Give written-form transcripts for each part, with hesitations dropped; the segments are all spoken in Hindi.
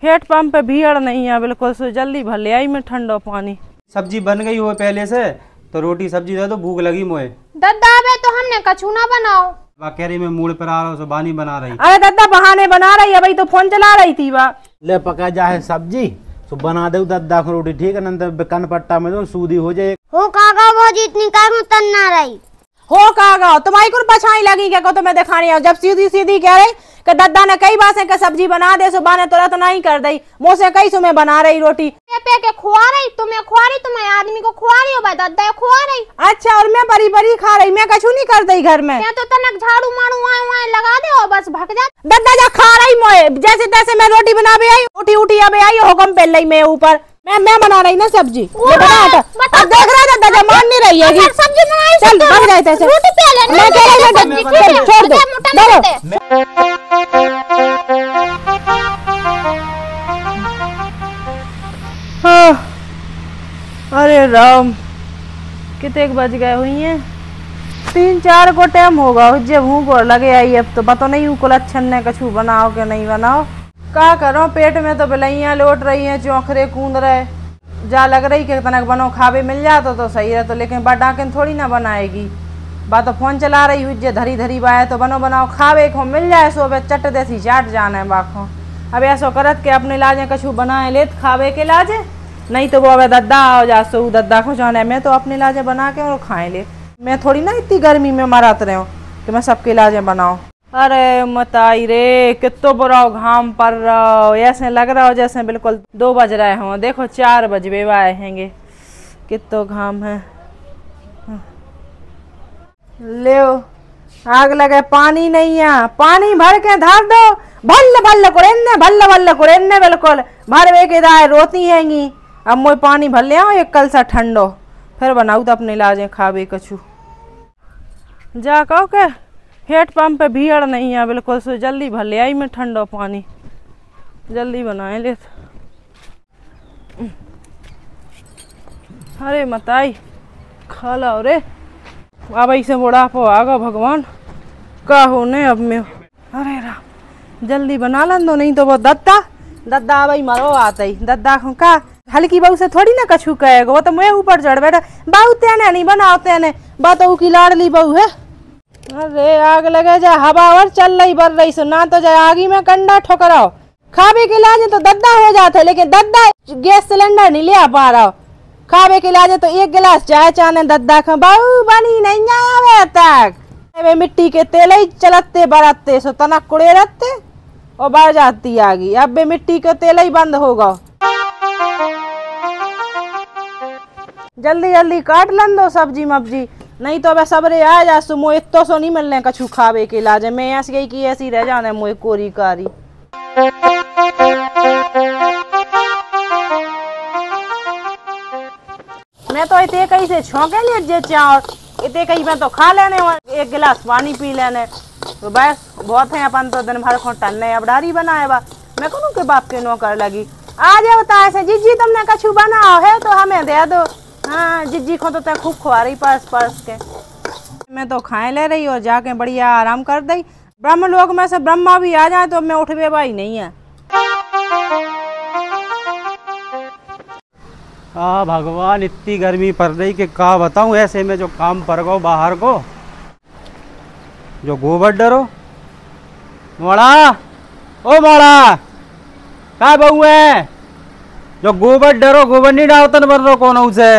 हेड पंप पे भीड़ नहीं है बिल्कुल, सो जल्दी भर ले आई मैं ठंडा पानी। सब्जी बन गई हो पहले से तो रोटी सब्जी दे दो, भूख लगी मोए। दद्दा बे तो हमने कछु ना बनाओ। कह रही मैं मूड पर आ रहा हूँ, बानी बना रही। अरे दद्दा बहाने बना रही है भाई, तो फोन चला रही थी बा। ले पका जाए सब्जी तो बना दे दद्दा को रोटी, ठीक है नंतर कन पट्टा में तो सूदी हो जाए। हो कागा वो जितनी करूं तन ना रही हो कागा तुम्हारी को पछाई लगी क्या को तो मैं दिखानी है। जब सीधी सीधी कह रही कि दद्दा ने कई बार से सब्जी बना दे, सुबह ने तुरंत नहीं कर दी, मुँह से कई सुबह बना रही रोटी पे के खुआ रही, तुम्हें खुआ रही, तुम्हें आदमी को खुआ रही हो भाई, दद्दा खुआ रही। अच्छा और मैं बड़ी बड़ी खा रही, मैं कछु नहीं कर दी घर में। या तो तनक झाड़ू मारू वहाँ लगा दे और बस भग जा। दद्दा जा खा रही मोए, जैसे तैसे मैं रोटी बना भी आई, उठी उठी अब आई हुक्म पे ली मैं ऊपर, मैं बना रही ना सब्जी। ये बना अब देख रहा दद्दा जा मान नहीं रही है सब्जी बनाई। चल भाग जाए तैसे रोटी पे ले मैं कह रही छोड़ दो अरे राम कितने बज गए हुई हैं, 3-4 को टाइम होगा। जब भूख और लगे आई अब तो पता नहीं कुल अच्छन ने कछु बनाओ के नहीं बनाओ। क्या करो पेट में तो बिलैया लौट रही हैं, चौखरे कूद रहे, जा लग रही कि तनक बनो खावे मिल जाता तो सही रहता, लेकिन डाकिन थोड़ी ना बनाएगी। बात तो फोन चला रही हुई जे धरी धरी बाए तो बनो बनाओ खावे को मिल जाए, सो बे चट देसी चाट जाना है बाखो। अब ऐसा करत के अपने लाजे कछु बनाए लेत खावे के लाजे, नहीं तो वो अब दद्दा आओ जा सो दद्दा को जाने मैं तो अपने लाजे बना के और खाए ले। मैं थोड़ी ना इतनी गर्मी में मरात रहे हूँ कि मैं सबके लाजे बनाऊँ। अरे मताई रे कितो बुरा घाम पड़ रहा हो, ऐसे लग रहा हो जैसे बिल्कुल 2 बज रहे हों। देखो 4 बजे आए हैंगे, कितो घाम है। ले आग लगे पानी नहीं है, पानी भर के धर दो, भल्ल भल्ल कुरेन्ने बिल्कुल भर वे के दाए रोती हैंगी। अब मोई पानी भर ले आओ एक कल सा ठंडो, फिर बनाऊ तो अपने लाजे खावे कछु। जा कहो के हेड पंप पे भीड़ नहीं है बिल्कुल, सो जल्दी भर ले आई मैं ठंडा पानी, जल्दी बनाए ले। अरे मताई खा लो रे, अब ऐसे बुढ़ापो आगा भगवान का होने अब में। अरे राम जल्दी बना लन दो, नहीं तो वो दद्दा भाई मरो आता ही दद्दा का हल्की बहू से थोड़ी ना कछु कहेगा, वो तो मुझे ऊपर चढ़ बैठा बहू तेने नहीं बनाओते ने बातों की लाडली बहू है। अरे आग लगे जा हवा और चल रही बर रही सो ना तो जाए आगी में कंडा ठोकराओ, खावे के लाजे तो दद्दा हो जाते, लेकिन दद्दा गैस सिलेंडर नहीं ले आ पा रहा। खावे के लाजे तो 1 गिलास चाय चाने दद्दा खा बहू बनी नहीं आवे तक वे मिट्टी के तेल ही चलते बरतते सो तनक कुड़े रहते और बढ़ जाती आगी। अब बे मिट्टी के तेल ही बंद होगा, जल्दी जल्दी काट लन दो सब्जी मब्जी, नहीं तो अब सबरे आ जा सो मोए इतो सो नहीं मिलने कछु खावे के लाजे। मैं ऐसी गई कि ऐसी रह जाने मोए कोरी कारी। मैं तो इतने कहीं से छौके लिए जे चाव इतने कहीं मैं तो खा लेने 1 गिलास पानी पी लेने तो बस बहुत है। अपन तो दिन भर को टन्ने अब डारी बनाए बा, मैं कहूँ के बाप के नौकर लगी। आ जाओ तो ऐसे जिज्जी तुमने कछु बनाओ है तो हमें दे दो। हाँ जिज्जी को तो खूब खुआ रही परस के, मैं तो खाए ले रही और जाके बढ़िया आराम कर दी। ब्रह्म लोक में से ब्रह्मा भी आ जाए तो मैं उठवे भाई नहीं है। भगवान इतनी गर्मी पड़ रही कि क्या बताऊं, ऐसे में जो काम पर गो बाहर को जो गोबर डरो मोड़ा ओ मोड़ा का बहू है जो गोबर डरो, गोबर नहीं डालतन बर रो कौन उसे।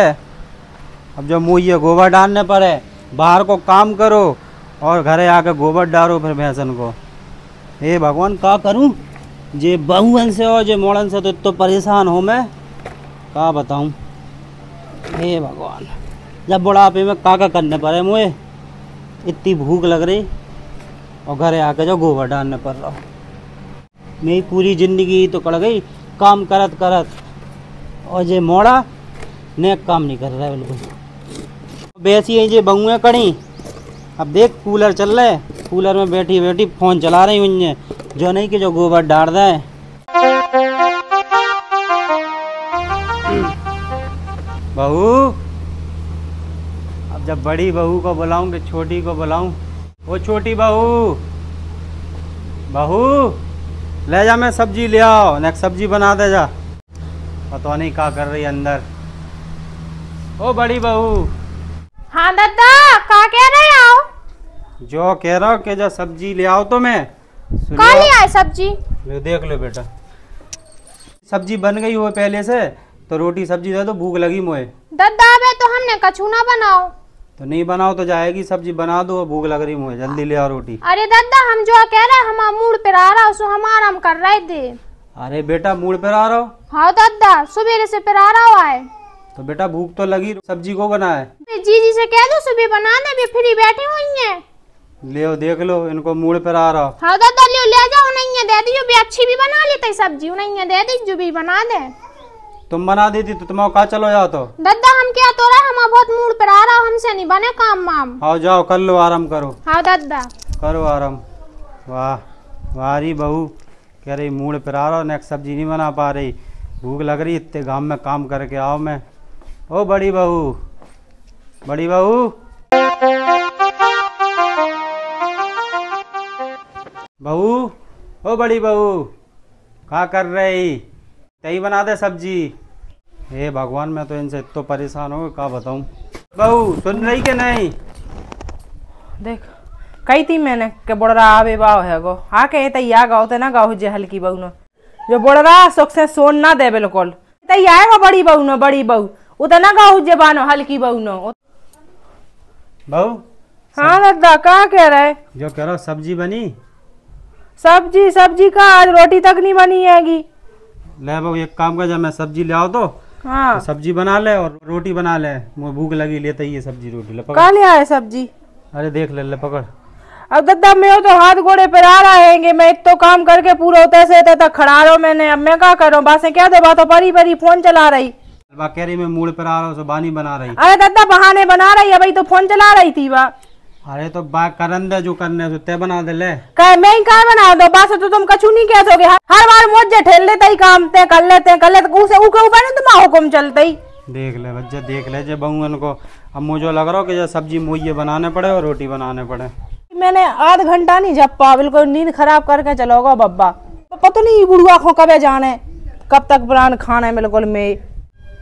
अब जो मुँह ये गोबर डालने पर है, बाहर को काम करो और घरे आके गोबर डालो फिर भैंसन को। हे भगवान का करूं, जे बहुअन से और जे मोड़न से तो परेशान हो मैं का बताऊं। हे भगवान जब बुढ़ापे में का करने पड़े, मुझे इतनी भूख लग रही और घरे आके जो गोबर डालने पड़ रहा। मेरी पूरी जिंदगी तो कड़ गई काम करत करत, और जे मोड़ा ने काम नहीं कर रहा है बिल्कुल। वैसी है जे बहुएँ कड़ी। अब देख कूलर चल रहा है, कूलर में बैठी बैठी फोन चला रही हूँ, जो नहीं कि जो गोबर डाल रहा है। बहू अब जब बड़ी बहू को बुलाऊं कि छोटी को बुलाऊं। वो छोटी बहू, बहू ले जा, मैं सब्जी ले आओ, नेक्स्ट सब्जी बना दे जा। पता नहीं क्या कर रही है अंदर। ओ बड़ी बहू, हाँ दादा, का कह रहे हो? जो कह रहा हूँ कि जो सब्जी ले आओ तो मैं का ले आए सब्जी? ले देख लो बेटा, सब्जी बन गई हो पहले से, तो रोटी सब्जी दे दो, भूख लगी मोए। दादा अबे तो हमने कछु ना बनाओ। तो नहीं बनाओ तो जाएगी, सब्जी बना दो, भूख लग रही मुझे, जल्दी ले आओ रोटी। अरे दादा हम जो कह रहे हैं हम मूड पे आ रहा, सो हम आराम कर रहे थे। अरे बेटा मूड पर आ रहा हो? हाँ दादा, सवेरे से पे आ रहा है। तो बेटा भूख तो लगी, सब्जी को बनाए। जीजी से कह दो सुबह बना दे, भी फ्री बैठी हुई है। ले देख लो, इनको मूड पर आ रहा हो। हाँ दादा ले जाओ, नहीं दे दी, भी अच्छी भी बना लेते सब्जी, नहीं दे दी जो भी बना दे। तुम बना देती तो तुम कहा चलो जाओ। तो दादा हम क्या तो रहे, हम बहुत मूड पर आ रहा, हमसे नहीं बने काम वाम। आओ जाओ, कर लो, आराम करो। हाँ दादा करो आराम। वाह वारी बहू, कह रही मूड पर आ रहा हो, नेक्स्ट सब्जी नहीं बना पा रही, भूख लग रही, इतने गांव में काम करके आओ मैं। ओ बड़ी बहू, बड़ी बहू, बहू, ओ बड़ी बहू, क्या कर रही? तही बना दे सब्जी। हे भगवान, मैं तो इनसे इतना परेशान हो, क्या बताऊं। बहू सुन रही के नहीं? देख कही थी मैंने के बोड़रा आवे बाव है गो, आके तई आ गाओ ते ना गाओ जे हल्की बहू न, जो बोड़रा सुख से सोन ना दे बिल्कुल, तई आएगा बड़ी बहू न, बड़ी बहू उतना गाओ जे बानो हल्की बहू न। बहू हाँ दादा क्या कह रहे? जो कह रहा सब्जी बनी? सब्जी सब्जी का आज रोटी तक नहीं बनी हैगी। ले बहू एक काम कर, जब मैं सब्जी ले आओ तो हाँ सब्जी बना ले और रोटी बना ले, मुझे भूख लगी, लेते ही ये सब्जी रोटी ले पकड़। कहाँ ले आए सब्जी? अरे देख ले पकड़। अब दादा मैं तो हाथ घोड़े पर आ रहेंगे, मैं एक तो काम करके पूरा होते से तक खड़ा रहो मैंने, अब मैं क्या करूँ, बातें क्या दे, बातों परी परी फोन चला रही। कह रही मैं मूड पर आ रहा हूँ, सो बानी बना रही। अरे दादा बहाने बना रही है भाई, तो फोन चला रही थी बा। अरे तो बात करन दे, जो करने है तय बना दे ले। कहे मैं ही कहा बना दो, बस तो तुम कछु नहीं कह सोगे, हर बार मुझे ठेल लेते ही काम ते कर लेते उसे ऊके ऊपर नहीं तुम्हारा हुक्म चलते ही। देख ले बच्चा, देख ले जे बहू को, अब मुझे लग रहा हो कि जो सब्जी मुझे बनाने पड़े और रोटी बनाने पड़े। मैंने आध घंटा नहीं झप्पा, बिल्कुल नींद खराब करके चलोगा बब्बा, पता नहीं बुढ़वा को कब जाने कब तक प्राण खाना, बिल्कुल मैं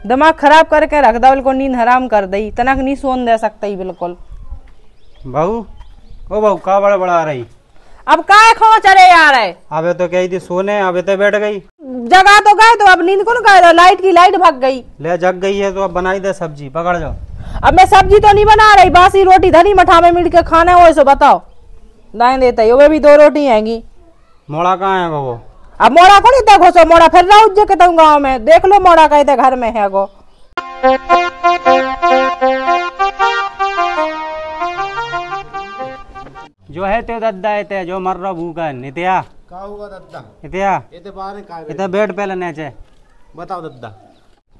दिमाग खराब करके रख दा, बिल्कुल नींद हराम कर दी, तनक नहीं सोन दे सकता ही बिल्कुल। बहू, ओ बहू का बड़ा बड़ा रही, अब काय खो चले यार है, अबे तो कही थी सोने, अबे तो बैठ गई। जगह तो गए तो अब नींद कौन कह रहा, लाइट की लाइट भाग गई। ले जग गई है तो अब बनाई दे सब्जी, पकड़ जाओ। अब मैं सब्जी तो नहीं बना रही, बासी रोटी धनी मठा में मिल के खाना हो, सो बताओ दाएं देते ही, वो भी 2 रोटी हैंगी। मोड़ा कहाँ है वो? अब मोड़ा को नहीं देखो, सो मोड़ा फिर रहा उज्जे के तुम गाँव में देख लो, मोड़ा कहते घर में है गो। जो है ते दद्दा है ते, जो मर रहा भूखा नित्या। का होगा दद्दा? नित्या इते बाहर का इतना बैठ पहले नीचे। बताओ दद्दा,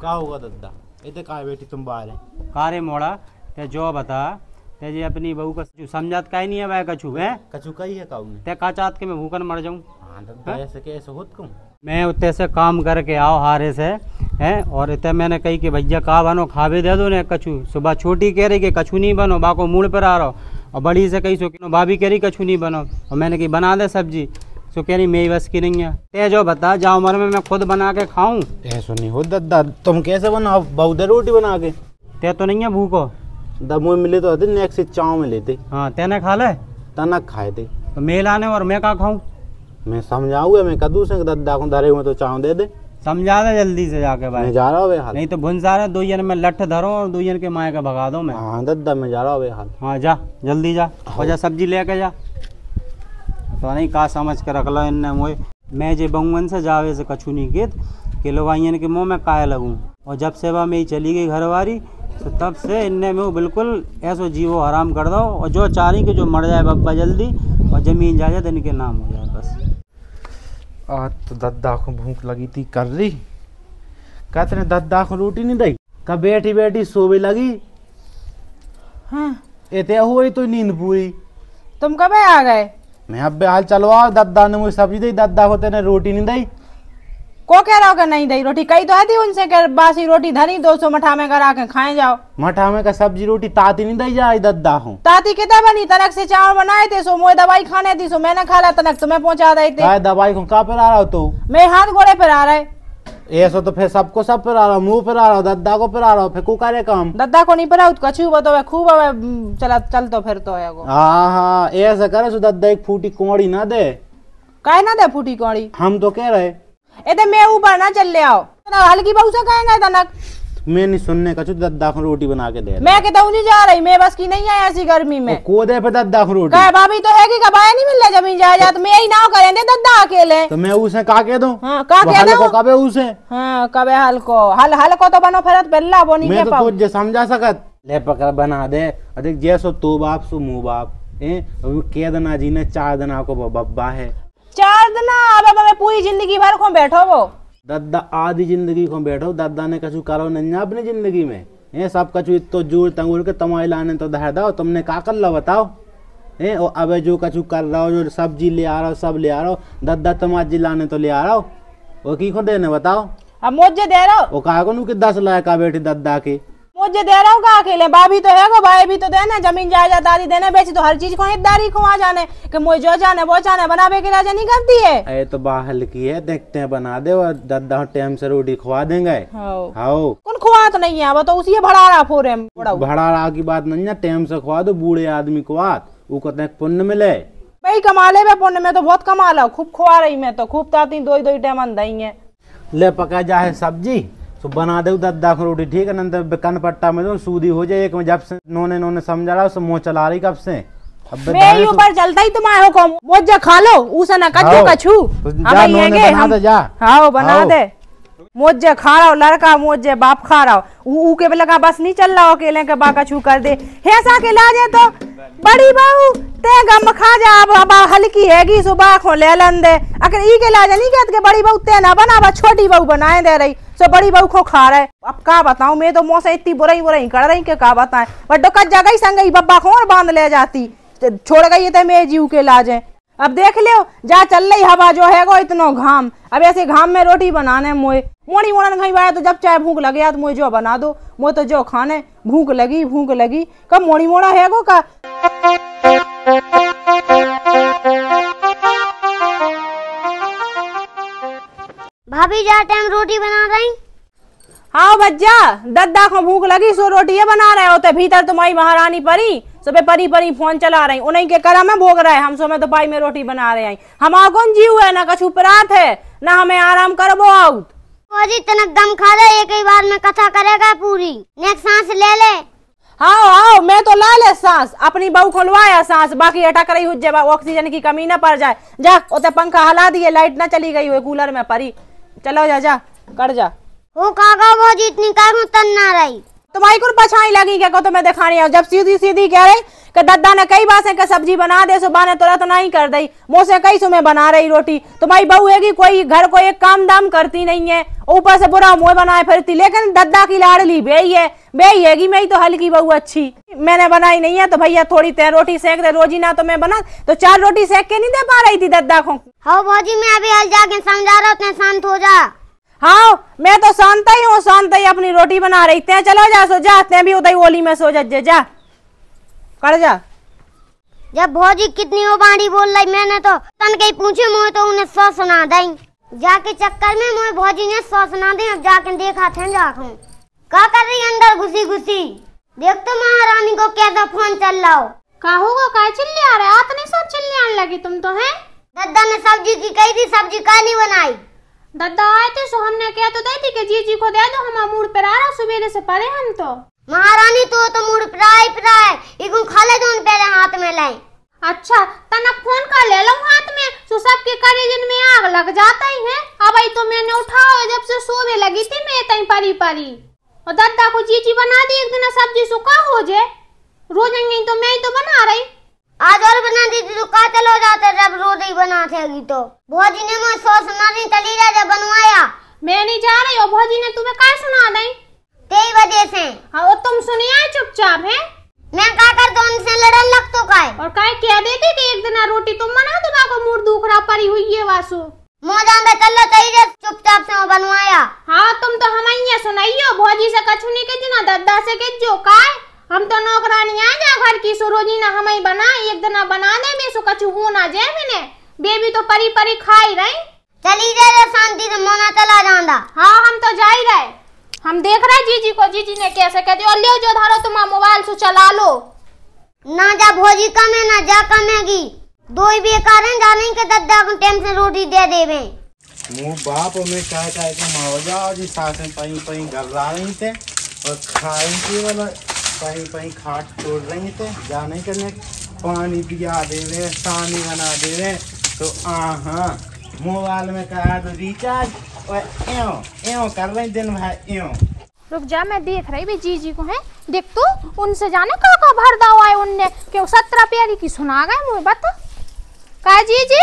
का होगा दद्दा? इते का बेटी तुम बाहर है? कारे मोड़ा ते जो बता, ते जे अपनी बहू का समझात का ही नहीं है वह कछु है, कछु कही है काऊ ने? ते का चाहत के मैं भूखन मर जाऊं? हाँ दद्दा ऐसे कैसे होत कहूँ? मैं उत्ते से काम करके आओ हारे से हैं, और इतने मैंने कही कि भैया का बनो खावे दे दो ने कछु। सुबह छोटी कह रही कि कछु नहीं बनो, बाको मूड पर आ रहा हो, और बड़ी से कही सो भाभी कह रही कछु नहीं बनो, और मैंने कही बना दे सब्जी, सो कह रही मेरी बस की नहीं है। ते जो बता जाओ मर में मैं खुद बना के खाऊं? ऐसा नहीं हो दद्दा, तुम कैसे बनाओ बहुत रोटी बना के? ते तो नहीं है भूखो? दमो मिले तो नेक्स्ट चाव में लेते। हाँ तेने खा ले, तनक खाए थे तो मेल आने और मैं का खाऊं? मैं समझाऊंगा, मैं कदू से दद्दा को धरे हुए तो चाव दे दे। समझा दे जल्दी से जाके भाई, मैं जा रहा हूँ हाल। नहीं तो भुनसार है, 2 जन में लठ धरो और 2 जन के माए का भगा दो मैं। हाँ दद्दा मैं जा रहा हूँ हाल। हाँ जा जल्दी जा, और जा सब्जी लेके जा। तो नहीं का समझ के रख लो इनने मोए, मैं जे बंगवन से जावे से कछु नहीं केत कि लोग आइन के मुँह में काय लगूँ, और जब से वह मेरी चली गई घरवारी तो तब से इनने में बिल्कुल ऐसो जीवो हराम कर दो, और जो चाह रही कि जो मर जाए बब्बा जल्दी और जमीन जाए तो इनके नाम हो जाए बस। आज तो दद्दा को भूख लगी थी कर रही, कहते ने दद्दा को रोटी नहीं दी, कब बैठी बैठी सोवे लगी। हाँ इतने हुई तो नींद पूरी। तुम कब आ गए? मैं अब हाल चलो आओ, दद्दा ने मुझे सब्जी दी, दद्दा को तेने रोटी नहीं दी। को कह रहा हो कि नहीं दही रोटी? कही तो आती उनसे कि बासी रोटी धरी 200 मठा में करा के खाए जाओ। मठा में का सब्जी रोटी ताती नहीं दई जाए दद्दा हूँ। ताती कितना बनी? तनक से चावल बनाए थे, सो मोए दवाई खाने थी, सो मैंने खा ला, तनक तुम्हें पहुंचा दी थी। दवाई को कहाँ पर आ रहा हो तो? मैं हाथ घोड़े पर आ रहे। ऐसा तो फिर सबको सब पर आ रहा, मुंह पर आ रहा, दद्दा को पर आ रहा, फिर को करे काम? दद्दा को नहीं पर कछू तो खूब चल तो फिर तो है। हाँ ऐसा करे सो दद्दा एक फूटी कोड़ी ना दे। काहे ना दे फूटी कौड़ी? हम तो कह रहे ए मैं ऊपर ना चल ले आओ, हल्की बहू से कहेंगे तनक। मैं नहीं सुनने का दद्दा को रोटी बना के दे। मैं कहता हूँ नहीं जा रही, मैं बस की नहीं है ऐसी गर्मी में। को दे पे दद्दा को रोटी? कहे भाभी तो है कि कबाया नहीं मिल रहा जमीन जायदाद, तो मैं यही नाव करेंगे दद्दा अकेले। तो मैं उसे का कह दूं? हाँ का कह दूं? कबे उसे? हाँ कबे हल को तो बनो फिर पल्ला वो नहीं मैं कह तो पाऊं। तुझे समझा सकत ले पकड़ बना दे। अधिक जैसो तो बाप सो मुंह बाप के दना जी ने 4 दिना को बब्बा है। 4 दिन? अब मैं पूरी जिंदगी भर को बैठो वो दद्दा आधी जिंदगी को बैठो। दद्दा ने कछु करो नहीं अपनी जिंदगी में। ये सब कछु इतो जोर तंगुर के तमाई लाने तो दह दो। तुमने का कर लो बताओ? और अब जो कछु कर रहा हो, जो सब्जी ले आ रहा हो, सब ले आ रहा हो, दद्दा तमाजी लाने तो ले आ रहा हो, वो की को देने बताओ? अब मुझे दे रहा हो? वो कहा को कि 10 लाख का बेटी दद्दा की मुझे दे रहा हूँ का अकेले? भाभी तो है को, भाई भी तो देना, जमीन जायदाद दादी देने, बेची तो हर चीज को हिस्सेदारी को आ जाने कि मुझे जो जाने वो जाने बनावे की राजा नहीं करती है। ये तो बाहर की है, देखते हैं बना दे और दद्दा टाइम से रोटी खवा देंगे। हाँ कौन खुआ तो नहीं है वो तो उसी भड़ा रहा फोरे भड़ा रहा की बात नहीं है, टाइम से खवा दो बूढ़े आदमी को बात वो कहते हैं पुण्य मिले। भाई कमा ले पुण्य में तो बहुत कमा लो, खूब खुआ रही मैं तो, खूब ताती 2 टाइम अंधाई है। ले पका जाए सब्जी तो बना दे दद्दा को रोटी, ठीक है ना? कन पट्टा में तो सूदी हो जाए एक में। जब से नोने समझा रहा उसे मुँह चला रही कब से। मैं ऊपर चलता ही तुम्हारे को मुझे खा लो उसे ना कछु हाँ बना दे। मुझे खा रहा हो लड़का, मुझे बाप खा रहा हो, के लगा बस नहीं चल रहा अकेले के बा कछु कर दे। ऐसा के ला जाए तो बड़ी बहू ते गम खा जा, अब हल्की हैगी सुबह को ले लन दे। अगर ई के ला जा नहीं कहते बड़ी बहू ते ना बना, छोटी बहू बनाए दे रही, सो बड़ी बहू को खा रहे। अब का बताऊं, मैं तो मुँह से इतनी बुराई कर रही का बताएं, बट डोकत जगह ही संग बब्बा को और बांध ले जाती, छोड़ गई थे मैं जीव के लाजे। अब देख लियो जा चल रही हवा जो है वो इतना घाम, अब ऐसे घाम में रोटी बनाने मोए मोड़ी मोड़न कहीं बाया तो जब चाहे भूख लगे तो मुझे जो बना दो, मुझे तो जो खाने भूख लगी कब मोड़ी मोड़ा है गो का। भाभी जा टाइम रोटी बना रही? हाँ बच्चा दद्दा को भूख लगी सो रोटी बना रहे होते, भीतर तुम्हारी महारानी परी सुबह परी फोन चला रही, उन्हीं के करम में भोग रहे, हम सो में तो पाई में रोटी बना रहे हैं। हमारा कौन जीव है ना कछु परात है ना हमें आराम करबो आउट। फौजी तनक दम खा ले, एक ही बार में कथा करेगा पूरी, नेक्स्ट सांस ले ले। हाँ मैं तो ला ले सांस, अपनी बहू खुलवाया सांस, बाकी अटक रही हुई ऑक्सीजन की कमी ना पड़ जाए। जा उते पंखा हला दिए, लाइट ना चली गई हुई कूलर में परी, चलो जा कर जा। वो कागा फौजी इतनी कागू तन ना रही, तुम्हारी को पछाई लगी क्या को तुम्हें दिखानी है? जब सीधी कह रही कि दद्दा ने कई बार से सब्जी बना दे, सुबह ने तुरंत नहीं कर दी, मुँह से कई सुबह बना रही रोटी। तुम्हारी बहू है कि कोई घर को एक काम दाम करती नहीं है, ऊपर से बुरा मुँह बनाए फिरती, लेकिन दद्दा की लाडली बेई है कि मैं तो हल्की बहू अच्छी मैंने बनाई नहीं है, तो भैया थोड़ी ते रोटी सेक दे, रोजी ना तो मैं बना तो 4 रोटी सेक के नहीं दे पा रही थी दद्दा को। हाँ फौजी मैं अभी हल जाके समझा रहा हूँ, शांत हो जा। हाँ मैं तो शांत ही हूँ, शांत ही अपनी रोटी बना रही ते, चलो जा सो जा, ते भी उदय ओली में सो जा कर जा। जब भौजी कितनी ओ बाड़ी बोल रही, मैंने तो तन के पूछे, मुझे तो उन्हें 100 सुना दई, जाके चक्कर में मुझे भौजी ने 100 सुना दी। अब जाके देखा थे जाके क्या कर रही अंदर घुसी देख तो महारानी को कैसा फोन चल रहा हो। का होगा काय चिल्ले आ रहा है, आतने सब चिल्ले आने लगी तुम तो है। दद्दा ने सब्जी की कही थी, सब्जी काली बनाई। दद्दा आए थे सो हमने कहा तो दी थी कि जीजी को दे दो, हमारा मूड पर आ रहा सवेरे से परे हम तो। महारानी तो मूड प्राय इगु खा ले जो पहले हाथ में लाए। अच्छा तनक फोन कर ले लो हाथ में, तो सबके कलेजन में आग लग जाता ही है। अब आई तो मैंने उठाओ जब से सोवे लगी थी मैं तई परी और दद्दा को जीजी बना दी एक दिन सब्जी सुखा हो जाए, रोज तो मैं ही तो बना रही। आज और बना दी थी तो का चलो जाते जब रोज ही बना थे तो भौजी ने मुझे 100 सुना दी, तली राजा बनवाया। मैं नहीं जा रही और भौजी ने तुम्हें क्या सुना दी? तेरी वजह से। हाँ तुम सुनिए चुपचाप है, मैं का कर दो उनसे लड़न लग तो काय और काय कह देते कि एक दिन रोटी तुम बना दो, बाको मूड दुख रहा परी हुई है वासु। मुँह जान चल चाहिए चुपचाप से वो बनवाया। हाँ तुम तो हम ये सुनाइयो भौजी से कछु नहीं के ना दादा से के जो काय हम तो नौकरानी आ जा घर की सुरोजी ना हमें बना एक दिन बना दे में सो कछु हो ना जाए मैंने बेबी तो परी परी खाई रही। चली जाए शांति से मोना चला जांदा। हाँ हम तो जा ही रहे हम देख रहे जीजी को जीजी ने कैसे कहते और ले जो धारो तुम मोबाइल से चला लो ना जा भौजी कम है ना जा कमेगी दो ही बेकार हैं जाने के दद्दा को टाइम से रोटी दे देवे। मुँह बाप में कह के माओ जाओ जी साथ में पही पही गर्रा रही थे और खाई थी वाला पही पही खाट तोड़ रही थे जाने के लिए पानी पिया देवे पानी बना देवे तो हाँ मोबाइल में कहा तो रिचार्ज और एओ कर रही दिन भर एओ। रुक जा मैं देख रही भी जीजी को है देख तू उनसे जाने का भर दावा है उनने क्यों 17 प्यारी की सुना गए मुझे बता का जीजी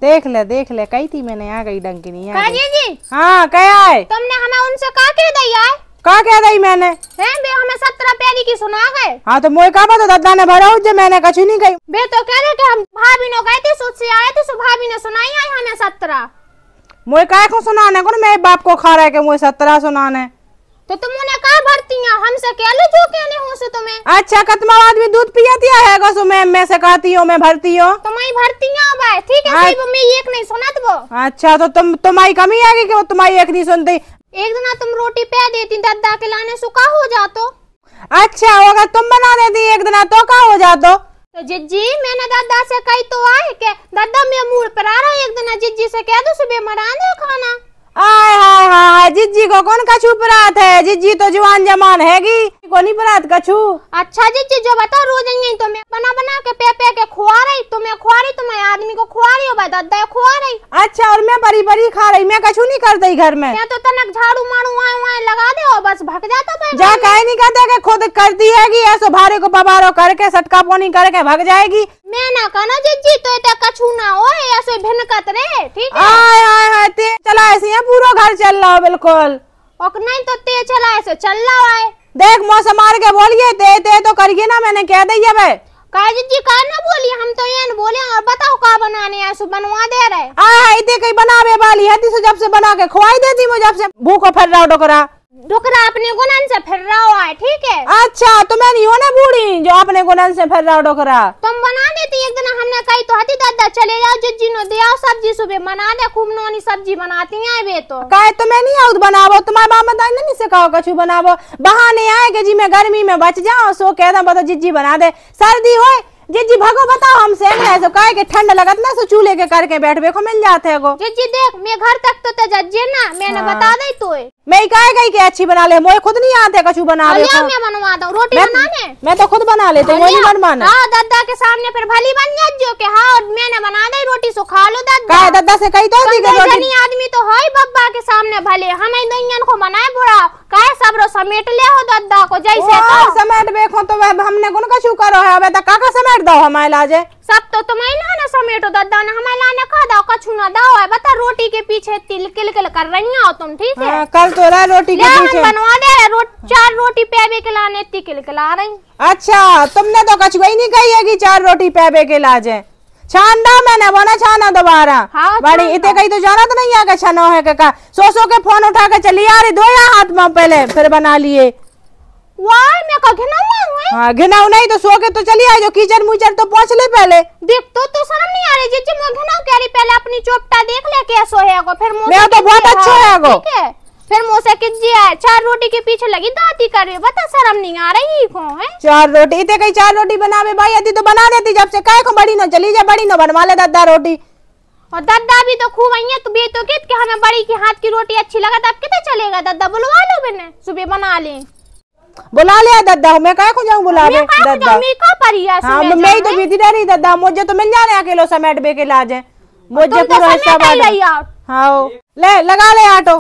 देख ले कही थी मैंने आ गई डंकिनी का जीजी। हाँ क्या है तुमने हमें उनसे का कह दिया है का कह दी मैंने हैं बे हमें 17 प्यारी की सुना गए। हाँ तो मोए का तो दादा ने भरा जो मैंने कछु नहीं कही बे तो कह रहे कि हम भाभी नो गए थे सुध से आए थे सो भाभी ने सुनाई आई हमें 17 मोए काय को सुनाने को मेरे बाप को खा रहा है कि मोए 17 सुनाने तो तुम उन्हें का भरती हैं हमसे कह लो जो कहने हो से तुम्हें। अच्छा कतमा आदमी दूध पियाती है गो मैं से कहती हूँ मैं भरती हूँ तुम्हारी भरती हैं भाई ठीक है वो मैं एक नहीं सुनत वो। अच्छा तो तुम्हारी कमी आएगी कि वो तुम्हारी एक नहीं सुनती। एक दिन तुम रोटी पे देती दादा के लाने सुखा हो जातो। अच्छा अगर तुम बना देती एक दिन तो का हो जातो तो जिज्जी मैंने दादा से कही तो आए के दादा मैं मूड पर आ रहा एक दिन जिज्जी से कह दो सुबह मरा दे खाना। आय हाय हाय जिज्जी को कौन कछू परात है जिज्जी तो जवान जमान हैगी को नहीं परात कछू। अच्छा जिज्जी जो बताओ रोज यही तो मैं बना बना के पे के खुआ रही तुम्हें आदमी को खुआ रही हो भाई दादा खुआ रही। अच्छा और मैं बड़ी बड़ी खा रही मैं कछू नहीं करती घर में क्या तो तनक झाड़ू मारू वहाँ लगा दे और बस भग जाता भाई जा कहीं नहीं कहते कि खुद करती हैगी ऐसो भारे को पबारो करके सटका पोनी करके भग जाएगी। मैं ना कहना जिज्जी तो इतना कछू ना हो ऐसे भिनकत रे ठीक है। आय हाय हाय ते चला ऐसे पूरा घर चल रहा हो बिल्कुल और नहीं तो ते चला ऐसे चल रहा है देख मौसम मार के बोलिए ते तो करिए ना मैंने कह दिया भाई जी का ना बोलिए हम तो ये बोले और बताओ का बनाने है बनवा दे रहे इतने कहीं बनावे वाली है जब से बना के खुआई देती मुझे जब से भूखो फिर रहा डोकरा डोकरा अपने गुनन से फिर रहा है ठीक है। अच्छा तो मैं नहीं हो ना बूढ़ी जो अपने गुनन से फिर रहा डोकरा तुम बना देती एक दिन हमने कही तो हती दादा चले जाओ जिज्जी नो दे आओ सब्जी सुबह बना दे खूब नौनी सब्जी बनाती हैं वे तो कहे तो मैं नहीं आऊँ बनावो तुम्हारे बाप बताए नहीं सिखाओ कछु बनावो बहाने आए कि जी मैं गर्मी में बच जाऊँ सो कहता बता जिज्जी बना दे सर्दी हो जिज्जी भगो बताओ हमसे ऐसे कहे कि ठंड लगत ना सो चूल्हे के करके बैठवे को मिल जाते है जिज्जी देख मैं घर तक तो जज्जे ना मैंने बता दे तो मैं कहे गई कि अच्छी बना ले मोए खुद नहीं आते कछु बना ले मैं बनवा दूं रोटी बनाने मैं तो खुद बना लेती हूँ नहीं बनवाना। हाँ दादा के सामने फिर भली बन जा जो के हाँ मैंने बना दी रोटी सो खा लो दादा कहे दादा से कही तो रोटी आदमी तो है बब्बा के सामने भले हमें दुनिया को बनाए बुरा कहे सब रो समेट ले हो दादा को जैसे तो समेट देखो तो हमने कौन कछु करो है अब काका समेट दो हमारे लाजे सब तो तुम्हें लाना समेटो दादा ने हमें लाने खा दो कछु ना दो है बता रोटी के पीछे तिल किल कर रही हो तुम ठीक है। कल तो रहा रोटी के पीछे बनवा दे 4 रोटी पेबे के लाने इतनी किल ला रही। अच्छा तुमने तो कछु ही नहीं कही है कि 4 रोटी पेबे के लाजे छान दो मैंने बोला छाना दोबारा। हाँ, बड़ी इतने कहीं तो जाना तो नहीं है छनो है का सो के फोन उठा के चली आ रही धोया हाथ में पहले फिर बना लिए वाह मैं का घिनाऊ है। हाँ घिनाऊ नहीं तो सो के तो चली आई जो कीचड़ मुचड़ तो पहुंच ले पहले देख तो शर्म नहीं आ रही जीजी मैं घिनाऊ कह रही पहले अपनी चोपटा देख ले कैसो है गो फिर मैं तो बहुत अच्छा है गो ठीक है फिर मुंह से किज्जी है 4 रोटी के पीछे लगी दाती कर रही बता शर्म नहीं आ रही को है 4 रोटी इतने कहीं 4 रोटी बनावे भाई आती तो बना देती जब से काहे को बड़ी न चली जा बड़ी न बनवा ले दादा रोटी और दादा भी तो खूब आई है तू भी तो कित के हमें बड़ी के हाथ की रोटी अच्छी लगा तब कितना चलेगा दादा बुलवा लो मैंने सुबह बना ले बुला लिया दादा मैं काहे को जाऊं बुलावे दादा मैं का परिया हां मैं ही तो बीती रही दादा मुझे तो मिल जाने अकेलो समेट बे के लाजे मुझे पूरा हिसाब आ हां ले लगा ले ऑटो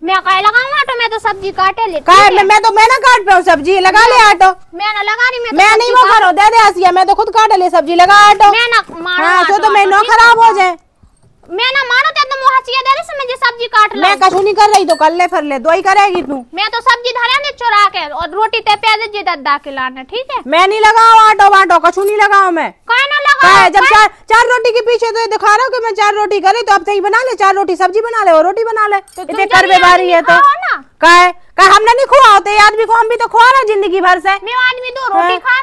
मैं काहे लगाऊं ऑटो मैं तो सब्जी काटे ले काहे मैं तो मैं ना काट पे हूं सब्जी लगा ले ऑटो मैं ना लगा रही मैं नहीं वो करो दे दे आसिया मैं तो खुद काट ले सब्जी लगा ऑटो मैं ना मारो हां सो तो मैं नो खराब हो जाए मैं ना मारो ते तुम हसिया दे रही मैं सब्जी काट लो मैं कछु नहीं कर रही तो कर ले फिर ले दो ही करेगी तू मैं तो सब्जी धरे ने चुरा के और रोटी ते प्याज जे दादा के लाने ठीक है मैं नहीं लगाऊं ऑटो वाटो कछु नहीं लगाऊं मैं काहे ना लगा है जब चार रोटी के पीछे तो ये दिखा रहा हूँ कि मैं 4 रोटी करे, तो अब सही बना ले, 4 रोटी सब्जी बना ले और रोटी बना ले। इतने करवे बारी है तो का हमने नहीं खुआ होते आदमी को, हम भी तो खुआ रहे जिंदगी भर से। मैं आदमी 2 रोटी खा।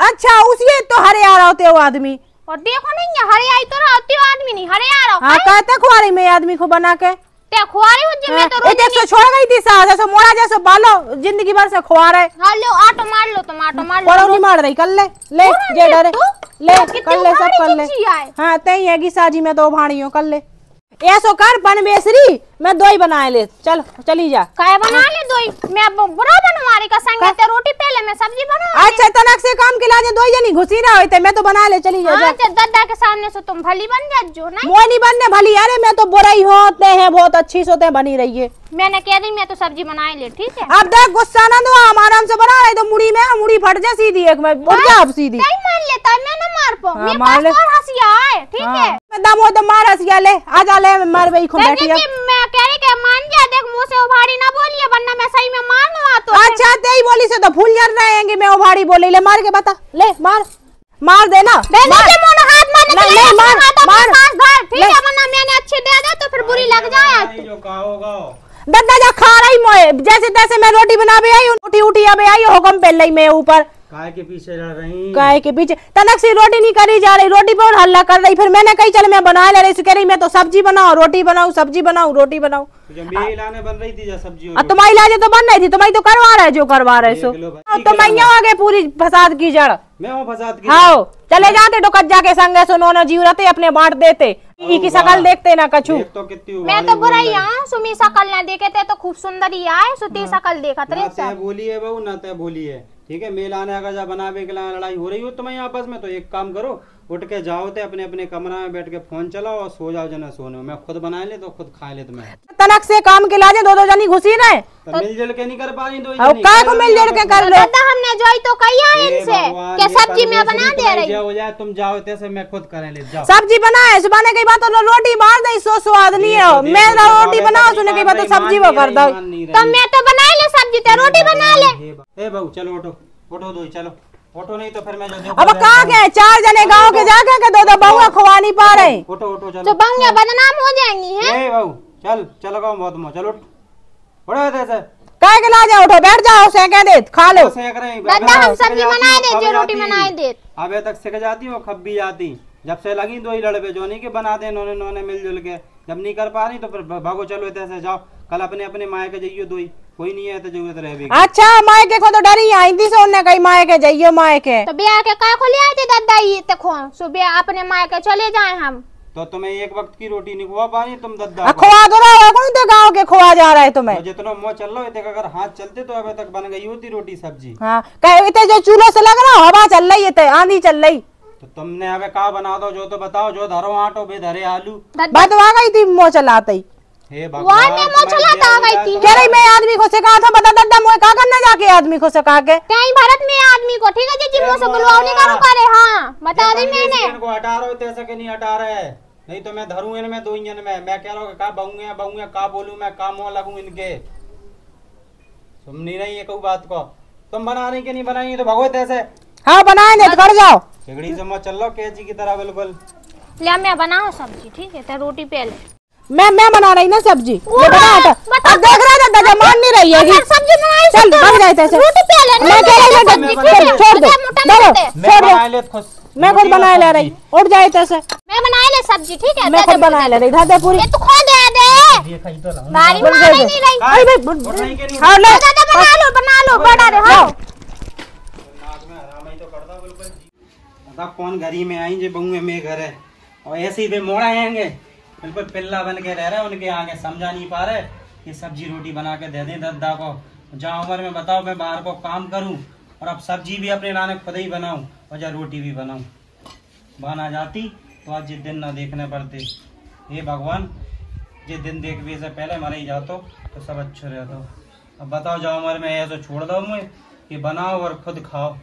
अच्छा उसी तो हरे आ रहा होते हो आदमी, और देखो नहीं हरे आई तो रहती हो आदमी नहीं हरे आ रहा। हाँ कहते खुआ रही मैं आदमी को बना के ते खुआरी हो जे मैं तो रोज एक छोड़ गई थी सा जैसे मोड़ा जैसे बालो जिंदगी भर से खुआ रहे। हां लो आटो मार लो, तुम आटो मार लो। पड़ो नहीं मार रही कर ले ले जे डरे ले कर ले सब कर ले। हाँ तई है कि साजी में 2 भाड़ियों कर ले ऐसो कर बन बेसरी मैं 2 ही बनाए ले चल चली जा। काय बना ले 2 ही मैं बुरा बनवारी का संगे ते रोटी पहले मैं सब्जी बना। अच्छा तनक से काम के लाजे 2 जनी घुसी ना होते मैं तो बना ले चली जा। अच्छा दादा के सामने से तुम भली बन जा जो नहीं मोय नहीं बनने भली। अरे मैं तो बुराई होते हैं बहुत अच्छी सोते बनी रही है। मैंने कह दी मैं तो सब्जी बनाए ले ठीक है। अब देख गुस्सा ना दो हम आराम से बना रहे तो मुड़ी में मुड़ी फट जा सीधी एक में उठ जा अब सीधी। नहीं मान लेता मैं ना मार पाऊं मेरे मार ले। पास और हंसिया है ठीक है। मैं दम हो तो मार हंसिया ले आ जा ले मार भाई को बैठी है। मैं कह रही कि मान जा देख मुंह से उभारी ना बोलिए वरना मैं सही में मारूंगा तो। अच्छा तेरी बोली से तो फूल जल रहेंगे मैं उभारी बोली ले मार के बता ले मार देना हाथ ले मार ठीक है वरना मैंने अच्छे दे दे तो फिर बुरी लग जाए। जो कहोगा दद्दा जा खा रही मोए जैसे तैसे मैं रोटी बना भी आई उठी अबे आई हुक्म पे लई मैं ऊपर काय के पीछे लड़ रही काय के पीछे तनक से रोटी नहीं करी जा रही रोटी पर हल्ला कर रही। फिर मैंने कही चल मैं बना ले रही कह रही मैं तो सब्जी बनाऊं रोटी बनाऊं सब्जी बनाऊं रोटी बनाऊं। मेरी लाने बन रही थी जा सब्जी तुम्हारी लाजे तो बन रही थी तुम्हारी तो करवा रहे जो करवा रहे सो तो मैं आगे पूरी फसाद की जड़ मैं हूँ फसाद की। हाँ चले जाते डोकज्जा के संगे सुनो न जीव रहते अपने बांट देते की शकल देखते ना कछु। तो कितनी मैं तो बुराई आऊं सुमी शकल ना देखे थे तो खूब सुंदर ही आए सुती शकल देखा ना बोली है बहू ना ते बोली है ठीक है। मेल आने अगर जब बनावे के लिए लड़ाई हो रही हो तुम्हें आपस में तो एक काम करो उठ के जाओ ते अपने अपने कमरा में बैठ के फोन चलाओ और सो जाओ जना सोने। मैं खुद बना ले तो खुद खा ले तुम्हें तनक से काम के लाजे 2 जनी घुसी रहे तो मिलजुल के नहीं कर पा रही 2 जनी काय को मिलजुल के कर लो। दादा हमने जोई तो कहिया इनसे कि सब्जी में बना दे रही हो जाए तुम जाओ तैसे मैं खुद करे ले जाओ सब्जी बनाए सुबह की बात तो रोटी बार दे सो स्वाद नहीं है मैं रोटी बनाओ सुने की बात तो सब्जी वो कर दो तो मैं तो बना ले सब्जी ते रोटी बना ले। ए बहू चलो उठो 2 चलो उठो नहीं तो फिर मैं जो अब कहाँ गए 4 जने गांव के जाके के 2 बहुआ खवा नहीं पा रहे। उठो चलो तो बंगे बदनाम हो जाएंगी हैं। ए बहू चल गाओ बहुत मो चलो उठो ऐसे काय के लाजे उठो बैठ जाओ सेके दे खा लो। दादा हम सब्जी बनाए दे जो रोटी बनाए दे अबे तक सिक जाती हो खब भी जाती जब से लगी 2 ही लड़बे जो नहीं के बना दे इन्होंने मिलजुल के जब नहीं कर पा रही तो फिर भागो चलो ऐसे जाओ कल अपने माए के जाइयो 2 ही कोई नहीं है तो जरूरत रहेगी। अच्छा मायके को तो डरी आई थी सोने कहीं मायके जाइयो मायके तो ब्याह के का को ले आए थे दादा ये देखो सुबह अपने मायके चले जाए हम तो तुम्हें एक वक्त की रोटी नहीं खुआ पा रही तुम दद्दा खुआ तो रहा कौन तो गांव के खुआ जा रहा है तुम्हें तो जितना मुँह चल रहा है अगर हाथ चलते तो अभी तक बन गई होती रोटी सब्जी। हाँ कहते जो चूल्हों से लग रहा हवा चल रही है आंधी चल रही तो तुमने अबे का बना दो जो तो बताओ जो धरो आटो बे धरे आलू बात आ गई थी मुँह चलाते ही कह रही मैं आदमी को सिखा था बता दद्दा मुझे का करना जाके आदमी को सिखा के कहीं भारत में आदमी को ठीक है जी मुंह से बुलवाने का करे। हाँ बता दी मैंने इनको हटा रहे हो तैसे के नहीं हटा रहे नहीं तो मैं धरूं इनमें 2 इंजन में मैं कह रहा हूँ का बहुए का बोलूं मैं का मुँह लगूं इनके तुम नहीं रही है कोई बात को तुम बना रही के नहीं बनाई तो भगवत ऐसे। हाँ बनाएंगे तो कर जाओ चिगड़ी से मत चल लो केजी की तरह बिल्कुल ले मैं बनाऊं सब्जी ठीक है तो रोटी पहले मैं बना रही ना सब्जी ये बता अब देख रहा था दादा मान नहीं रही है सब्जी बनाई चल बन जाए ऐसे रोटी पहले मैं कह रही हूं छोड़ दो छोड़ दो मैं खुद बना ले रही उठ जाए ऐसे मैं बनाए ले सब्जी ठीक है मैं खुद बना ले रही दादा पूरी तू खो दे गाड़ी में नहीं रही अरे भाई हां ले दादा बना लो बड़ा रे हां नाक में आराम ही तो करदा बिल्कुल दादा कौन घरी में आई जे बहुए में घर है और ऐसे ही वे मोड़ा आएंगे बिल्कुल पिल्ला बन के रह रहे उनके आगे समझा नहीं पा रहे कि सब्जी रोटी बना के दे दें दद्दा को जहाँ उम्र में बताओ मैं बाहर को काम करूं और अब सब्जी भी अपने लाने खुद ही बनाऊं और या रोटी भी बनाऊं बना जाती तो आज जिस दिन ना देखने पड़ते। हे भगवान जिस दिन देखने से पहले मर ही जातो तो सब अच्छा रहता। अब बताओ जहाँ उम्र में है तो छोड़ दो मुझे कि बनाओ और खुद खाओ।